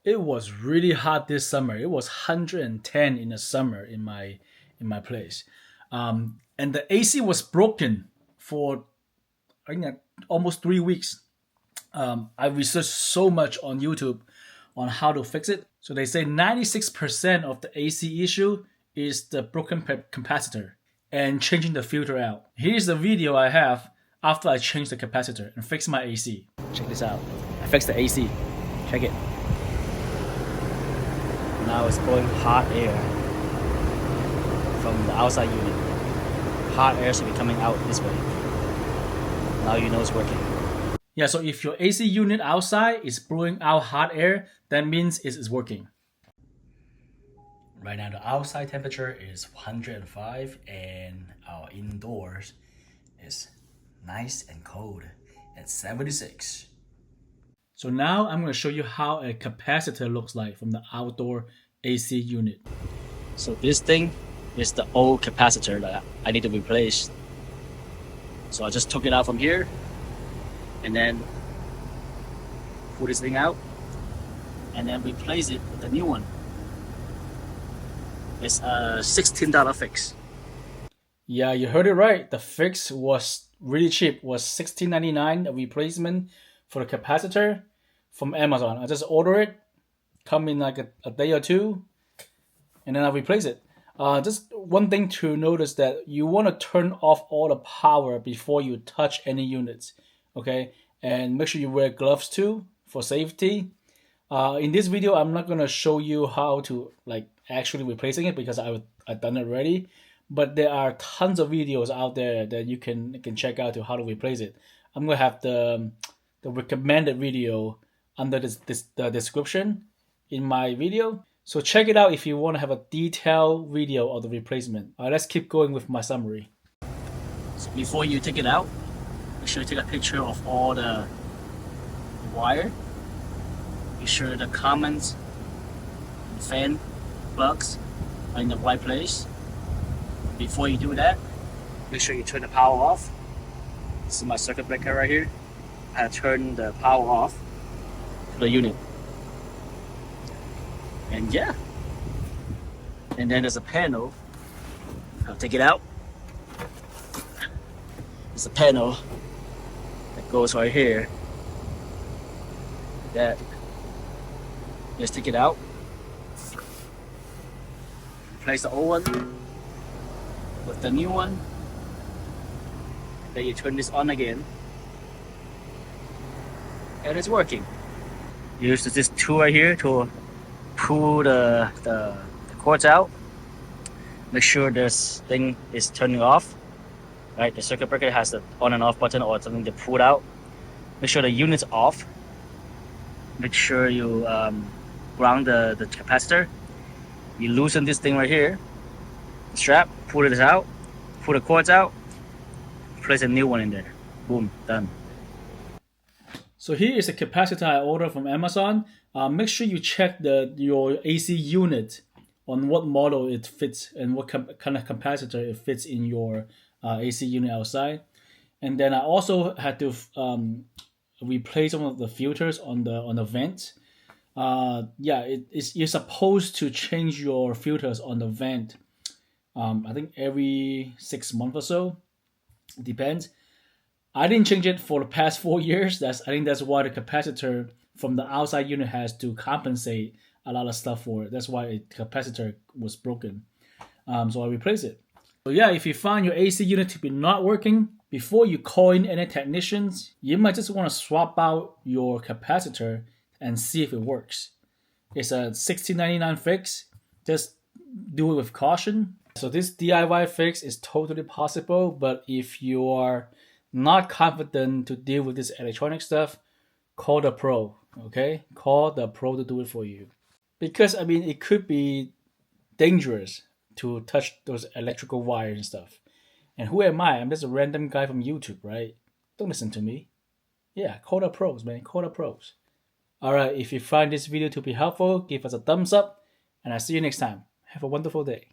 It was really hot this summer. It was 110 in the summer in my place, and the AC was broken for I think almost 3 weeks. I researched so much on YouTube on how to fix it. So they say 96% of the AC issue is the broken capacitor and changing the filter out. Here's the video I have after I changed the capacitor and fixed my AC. Check this out. I fixed the AC. Check it. Now it's blowing hot air from the outside unit. Hot air should be coming out this way. Now you know it's working. Yeah, so if your AC unit outside is blowing out hot air, that means it's working. Right now the outside temperature is 105 and our indoors is nice and cold at 76. So now I'm going to show you how a capacitor looks like from the outdoor AC unit. So this thing is the old capacitor that I need to replace. So I just took it out from here and then pull this thing out and then replace it with a new one. It's a $16 fix. Yeah, you heard it right. The fix was really cheap. It was $16.99, a replacement for the capacitor from Amazon. I just order it, come in like a day or two, and then I replace it. Just one thing to notice that you want to turn off all the power before you touch any units, okay? And make sure you wear gloves too for safety. In this video, I'm not gonna show you how to like actually replacing it because I've done it already. But there are tons of videos out there that you can check out to how to replace it. I'm gonna have the recommended video under the description in my video. So check it out if you want to have a detailed video of the replacement. Let's keep going with my summary. So before you take it out, make sure you take a picture of all the wire. Make sure the commons and fan plugs are in the right place. Before you do that, make sure you turn the power off. This is my circuit breaker right here. I turn the power off to the unit. And yeah. And then there's a panel. I'll take it out. There's a panel that goes right here. That. Just take it out. Replace the old one with the new one. Then you turn this on again. And it's working. Use this tool right here to pull the cords out. Make sure this thing is turning off. Right, the circuit breaker has the on and off button or something to pull out. Make sure the unit's off. Make sure you ground the capacitor. You loosen this thing right here, the strap, pull it out, pull the cords out, place a new one in there. Boom, done. So here is a capacitor I ordered from Amazon. Make sure you check your AC unit on what model it fits and what kind of capacitor it fits in your AC unit outside. And then I also had to replace some of the filters on the vent. You're supposed to change your filters on the vent. I think every 6 months or so. It depends. I didn't change it for the past 4 years. I think that's why the capacitor from the outside unit has to compensate a lot of stuff for it. That's why the capacitor was broken. So I replaced it. So yeah, if you find your AC unit to be not working, before you call in any technicians, you might just want to swap out your capacitor and see if it works. It's a $16.99 fix. Just do it with caution. So this DIY fix is totally possible, but if you are not confident to deal with this electronic stuff, call the pro, okay? Call the pro to do it for you. Because, I mean, it could be dangerous to touch those electrical wires and stuff. And who am I? I'm just a random guy from YouTube, right? Don't listen to me. Yeah, call the pros, man. Call the pros. Alright, if you find this video to be helpful, give us a thumbs up, and I'll see you next time. Have a wonderful day.